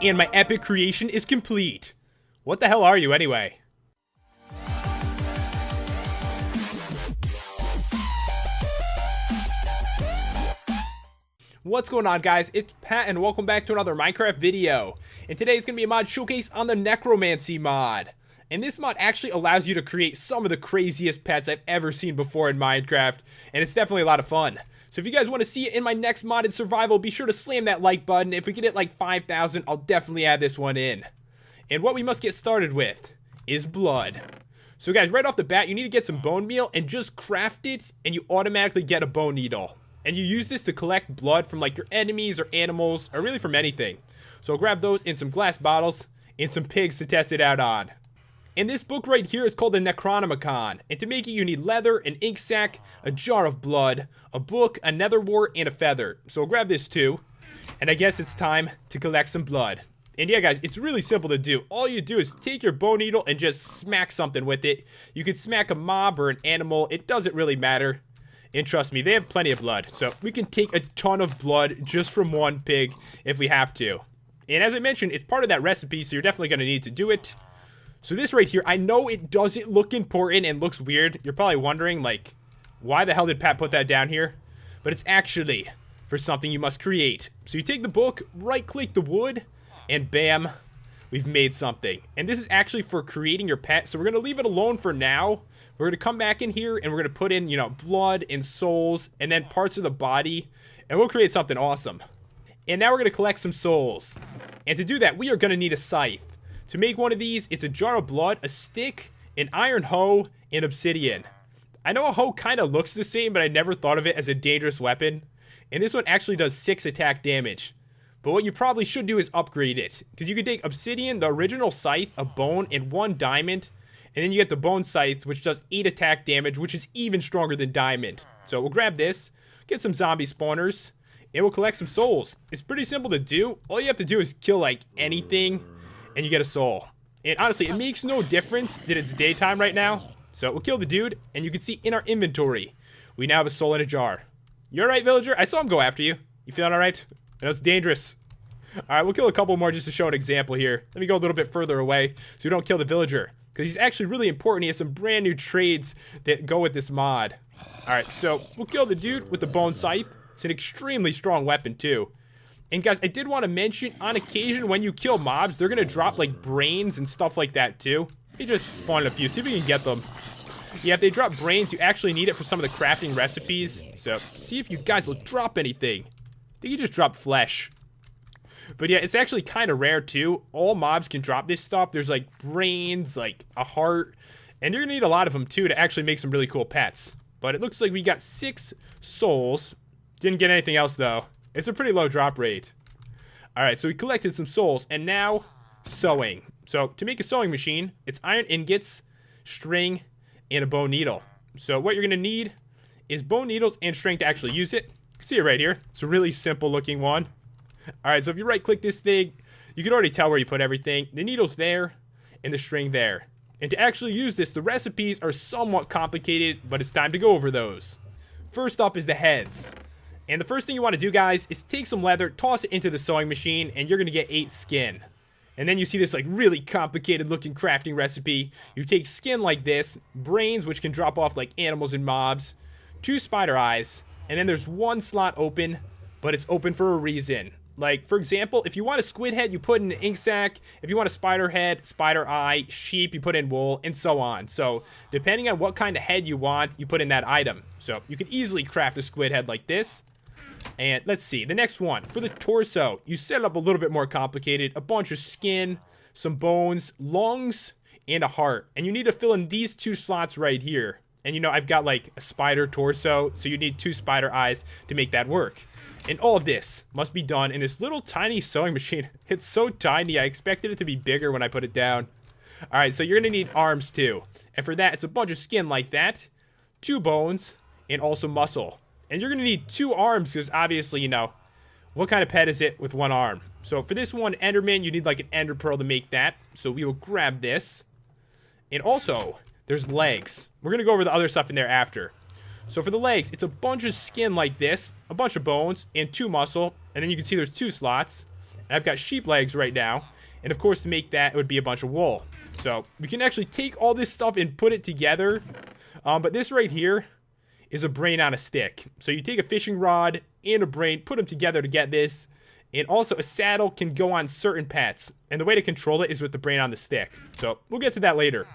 And my epic creation is complete. What the hell are you anyway? What's going on, guys? It's Pat and welcome back to another Minecraft video. And today is going to be a mod showcase on the NECROMANCY mod. And this mod actually allows you to create some of the craziest pets I've ever seen before in Minecraft. And it's definitely a lot of fun. So if you guys want to see it in my next modded survival, be sure to slam that like button. If we get it like 5,000, I'll definitely add this one in. And what we must get started with is blood. So guys, right off the bat, you need to get some bone meal and just craft it, and you automatically get a bone needle. And you use this to collect blood from like your enemies or animals, or really from anything. So I'll grab those in some glass bottles and some pigs to test it out on. And this book right here is called the NECROMANCY. And to make it, you need leather, an ink sac, a jar of blood, a book, a nether wart, and a feather. So I'll grab this too. And I guess it's time to collect some blood. And yeah, guys, it's really simple to do. All you do is take your bone needle and just smack something with it. You could smack a mob or an animal. It doesn't really matter. And trust me, they have plenty of blood. So we can take a ton of blood just from one pig if we have to. And as I mentioned, it's part of that recipe, so you're definitely going to need to do it. So this right here, I know it doesn't look important and looks weird. You're probably wondering, like, why the hell did Pat put that down here? But it's actually for something you must create. So you take the book, right-click the wood, and bam, we've made something. And this is actually for creating your pet, so we're going to leave it alone for now. We're going to come back in here, and we're going to put in, you know, blood and souls, and then parts of the body, and we'll create something awesome. And now we're going to collect some souls. And to do that, we are going to need a scythe. To make one of these, it's a jar of blood, a stick, an iron hoe, and obsidian. I know a hoe kind of looks the same, but I never thought of it as a dangerous weapon. And this one actually does 6 attack damage. But what you probably should do is upgrade it. Because you can take obsidian, the original scythe, a bone, and 1 diamond. And then you get the bone scythe, which does 8 attack damage, which is even stronger than diamond. So we'll grab this, get some zombie spawners, and we'll collect some souls. It's pretty simple to do. All you have to do is kill, like, anything, and you get a soul. And honestly, it makes no difference that it's daytime right now. So we'll kill the dude, and you can see in our inventory, we now have a soul in a jar. You alright, villager? I saw him go after you. You feeling alright? I know it's dangerous. Alright, we'll kill a couple more just to show an example here. Let me go a little bit further away so we don't kill the villager. Because he's actually really important. He has some brand new trades that go with this mod. Alright, so we'll kill the dude with the bone scythe. It's an extremely strong weapon too. And guys, I did want to mention, on occasion when you kill mobs, they're going to drop like brains and stuff like that too. You just spawn a few, see if we can get them. Yeah, if they drop brains, you actually need it for some of the crafting recipes. So see if you guys will drop anything. I think you just drop flesh. But yeah, it's actually kind of rare too. All mobs can drop this stuff. There's like brains, like a heart. And you're going to need a lot of them too to actually make some really cool pets. But it looks like we got 6 souls. Didn't get anything else though. It's a pretty low drop rate. Alright, so we collected some souls. And now, sewing. So to make a sewing machine, it's iron ingots, string, and a bone needle. So what you're going to need is bone needles and string to actually use it. You can see it right here. It's a really simple looking one. Alright, so if you right click this thing, you can already tell where you put everything. The needle's there, and the string there. And to actually use this, the recipes are somewhat complicated, but it's time to go over those. First up is the heads. And the first thing you want to do, guys, is take some leather, toss it into the sewing machine, and you're going to get 8 skin. And then you see this like really complicated looking crafting recipe. You take skin like this, brains, which can drop off like animals and mobs, 2 spider eyes, and then there's 1 slot open, but it's open for a reason. Like, for example, if you want a squid head, you put in an ink sac. If you want a spider head, spider eye, sheep, you put in wool, and so on. So, depending on what kind of head you want, you put in that item. So, you can easily craft a squid head like this. And let's see, the next one, for the torso, you set it up a little bit more complicated. A bunch of skin, some bones, lungs, and a heart. And you need to fill in these 2 slots right here. And you know, I've got like a spider torso, so you need 2 spider eyes to make that work. And all of this must be done in this little tiny sewing machine. It's so tiny, I expected it to be bigger when I put it down. Alright, so you're going to need arms too. And for that, it's a bunch of skin like that, 2 bones, and also muscle. And you're going to need 2 arms because obviously, you know, what kind of pet is it with 1 arm? So for this one, Enderman, you need like an ender pearl to make that. So we will grab this. And also, there's legs. We're going to go over the other stuff in there after. So for the legs, it's a bunch of skin like this, a bunch of bones, and 2 muscle. And then you can see there's 2 slots. And I've got sheep legs right now. And of course, to make that, it would be a bunch of wool. So we can actually take all this stuff and put it together. But this right here is a brain on a stick. So you take a fishing rod and a brain, put them together to get this. And also a saddle can go on certain pets. And the way to control it is with the brain on the stick. So we'll get to that later.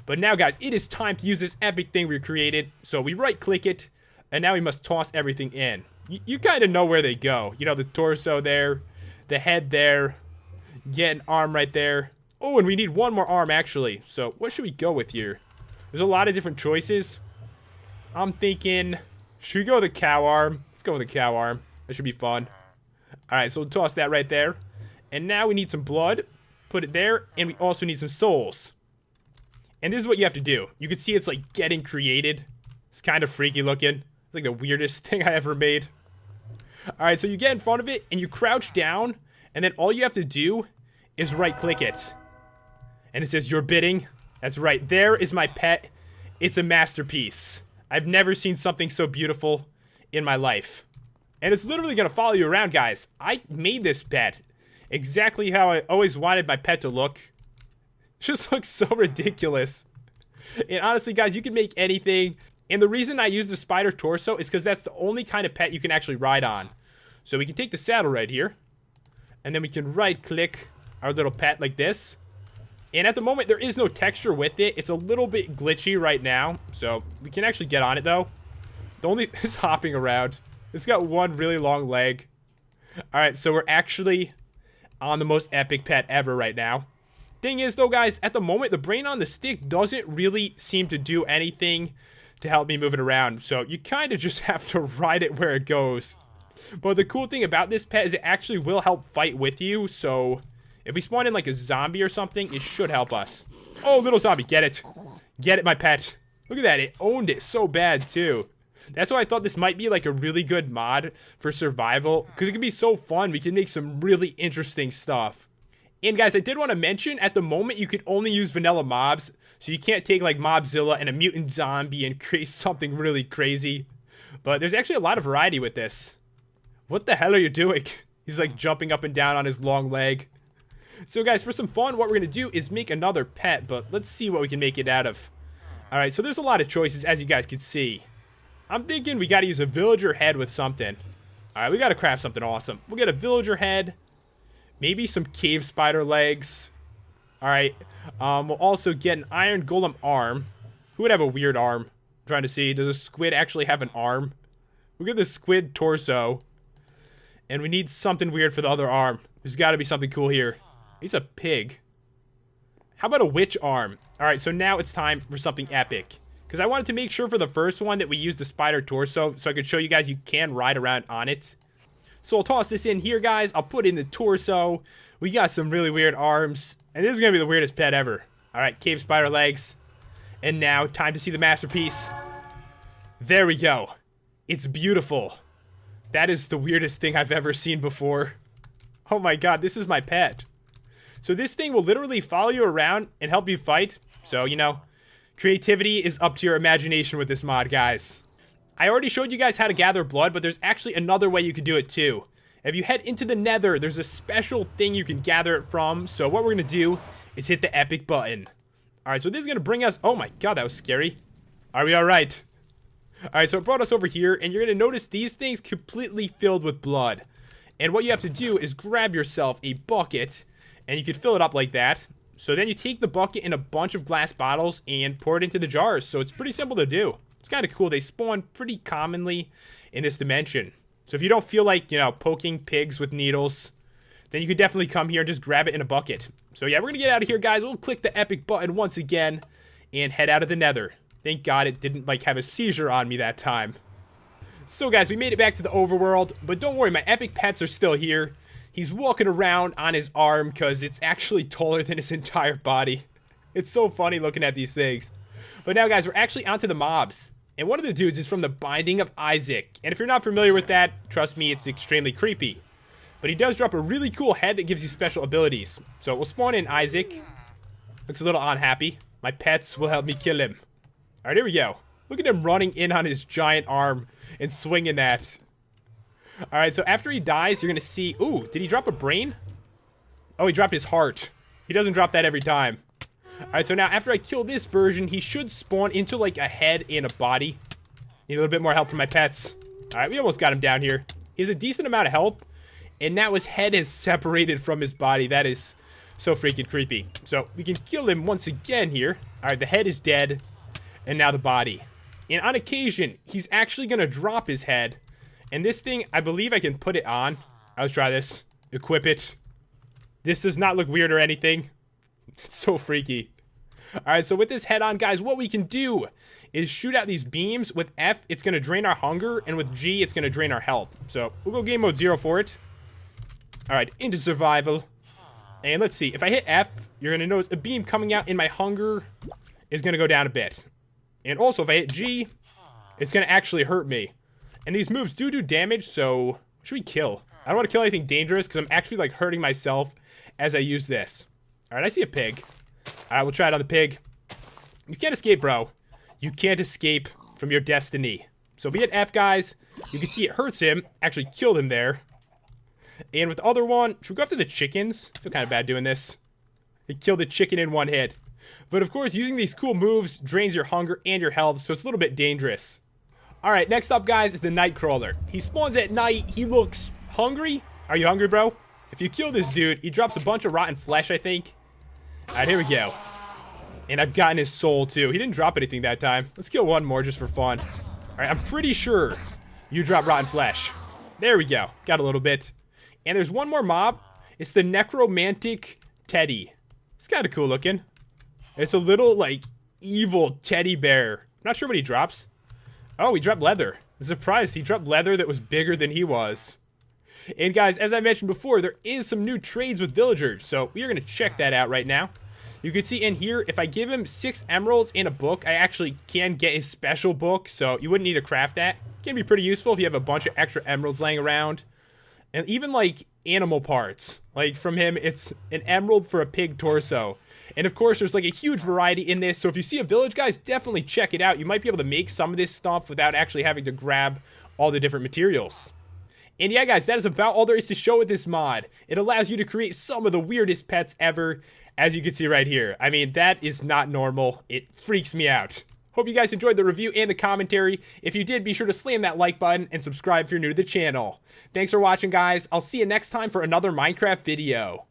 But now, guys, it is time to use this epic thing we created. So we right-click it, and now we must toss everything in. You kind of know where they go. You know, the torso there, the head there, get an arm right there. Oh, and we need one more arm, actually. So what should we go with here? There's a lot of different choices. I'm thinking, should we go with the cow arm? Let's go with the cow arm. That should be fun. All right, so we'll toss that right there. And now we need some blood. Put it there, and we also need some souls. And this is what you have to do. You can see it's like getting created. It's kind of freaky looking. It's like the weirdest thing I ever made. Alright, so you get in front of it and you crouch down. And then all you have to do is right click it. And it says your bidding. That's right. There is my pet. It's a masterpiece. I've never seen something so beautiful in my life. And it's literally going to follow you around, guys. I made this pet exactly how I always wanted my pet to look. Just looks so ridiculous. And honestly, guys, you can make anything. And the reason I use the spider torso is because that's the only kind of pet you can actually ride on. So we can take the saddle right here. And then we can right click our little pet like this. And at the moment, there is no texture with it. It's a little bit glitchy right now. So we can actually get on it, though. The only it's hopping around. It's got one really long leg. Alright, so we're actually on the most epic pet ever right now. Thing is, though, guys, at the moment, the brain on the stick doesn't really seem to do anything to help me move it around. So you kind of just have to ride it where it goes. But the cool thing about this pet is it actually will help fight with you. So if we spawn in like a zombie or something, it should help us. Oh, little zombie, get it. Get it, my pet. Look at that. It owned it so bad, too. That's why I thought this might be like a really good mod for survival. Because it could be so fun. We can make some really interesting stuff. And guys, I did want to mention, at the moment, you could only use vanilla mobs. So you can't take like Mobzilla and a mutant zombie and create something really crazy. But there's actually a lot of variety with this. What the hell are you doing? He's like jumping up and down on his long leg. So guys, for some fun, what we're going to do is make another pet. But let's see what we can make it out of. Alright, so there's a lot of choices, as you guys can see. I'm thinking we got to use a villager head with something. Alright, we got to craft something awesome. We'll get a villager head. Maybe some cave spider legs. Alright. We'll also get an iron golem arm. Who would have a weird arm? I'm trying to see. Does a squid actually have an arm? We'll get the squid torso. And we need something weird for the other arm. There's got to be something cool here. He's a pig. How about a witch arm? Alright, so now it's time for something epic. Because I wanted to make sure for the first one that we use the spider torso. So I could show you guys you can ride around on it. So I'll toss this in here, guys. I'll put in the torso. We got some really weird arms. And this is going to be the weirdest pet ever. Alright, cave spider legs. And now, time to see the masterpiece. There we go. It's beautiful. That is the weirdest thing I've ever seen before. Oh my god, this is my pet. So this thing will literally follow you around and help you fight. So, you know, creativity is up to your imagination with this mod, guys. I already showed you guys how to gather blood, but there's actually another way you can do it too. If you head into the nether, there's a special thing you can gather it from. So what we're going to do is hit the epic button. Alright, so this is going to bring us... Oh my god, that was scary. Are we alright? Alright, so it brought us over here, and you're going to notice these things completely filled with blood. And what you have to do is grab yourself a bucket, and you can fill it up like that. So then you take the bucket and a bunch of glass bottles and pour it into the jars. So it's pretty simple to do. It's kind of cool. They spawn pretty commonly in this dimension. So if you don't feel like, you know, poking pigs with needles, then you can definitely come here and just grab it in a bucket. So yeah, we're going to get out of here, guys. We'll click the epic button once again and head out of the nether. Thank God it didn't, like, have a seizure on me that time. So guys, we made it back to the overworld. But don't worry, my epic pets are still here. He's walking around on his arm because it's actually taller than his entire body. It's so funny looking at these things. But now, guys, we're actually onto the mobs. And one of the dudes is from the Binding of Isaac. And if you're not familiar with that, trust me, it's extremely creepy. But he does drop a really cool head that gives you special abilities. So we'll spawn in Isaac. Looks a little unhappy. My pets will help me kill him. Alright, here we go. Look at him running in on his giant arm and swinging that. All right, so after he dies, you're going to see... Ooh, did he drop a brain? Oh, he dropped his heart. He doesn't drop that every time. All right, so now after I kill this version, he should spawn into, like, a head and a body. Need a little bit more help from my pets. All right, we almost got him down here. He has a decent amount of health, and now his head is separated from his body. That is so freaking creepy. So we can kill him once again here. All right, the head is dead, and now the body. And on occasion, he's actually going to drop his head. And this thing, I believe I can put it on. Let's try this. Equip it. This does not look weird or anything. It's so freaky. Alright, so with this head on, guys, what we can do is shoot out these beams. With F, it's going to drain our hunger. And with G, it's going to drain our health. So we'll go game mode 0 for it. Alright, into survival. And let's see. If I hit F, you're going to notice a beam coming out, and my hunger is going to go down a bit. And also, if I hit G, it's going to actually hurt me. And these moves do damage, so what should we kill? I don't want to kill anything dangerous because I'm actually, like, hurting myself as I use this. All right, I see a pig. All right, we'll try it on the pig. You can't escape, bro. You can't escape from your destiny. So if we hit F, guys, you can see it hurts him. Actually killed him there. And with the other one, should we go after the chickens? I feel kind of bad doing this. It killed the chicken in one hit. But of course, using these cool moves drains your hunger and your health, so it's a little bit dangerous. Alright, next up, guys, is the Nightcrawler. He spawns at night. He looks hungry. Are you hungry, bro? If you kill this dude, he drops a bunch of rotten flesh, I think. Alright, here we go. And I've gotten his soul, too. He didn't drop anything that time. Let's kill one more just for fun. Alright, I'm pretty sure you drop rotten flesh. There we go. Got a little bit. And there's one more mob. It's the necromantic teddy. It's kind of cool looking. It's a little, like, evil teddy bear. I'm not sure what he drops. Oh, he dropped leather. I'm surprised he dropped leather that was bigger than he was. And guys, as I mentioned before, there is some new trades with villagers. So we are going to check that out right now. You can see in here, if I give him 6 emeralds and a book, I actually can get his special book. So you wouldn't need to craft that. It can be pretty useful if you have a bunch of extra emeralds laying around. And even like animal parts. Like from him, it's an emerald for a pig torso. And of course, there's like a huge variety in this. So if you see a village, guys, definitely check it out. You might be able to make some of this stuff without actually having to grab all the different materials. And yeah, guys, that is about all there is to show with this mod. It allows you to create some of the weirdest pets ever, as you can see right here. I mean, that is not normal. It freaks me out. Hope you guys enjoyed the review and the commentary. If you did, be sure to slam that like button and subscribe if you're new to the channel. Thanks for watching, guys. I'll see you next time for another Minecraft video.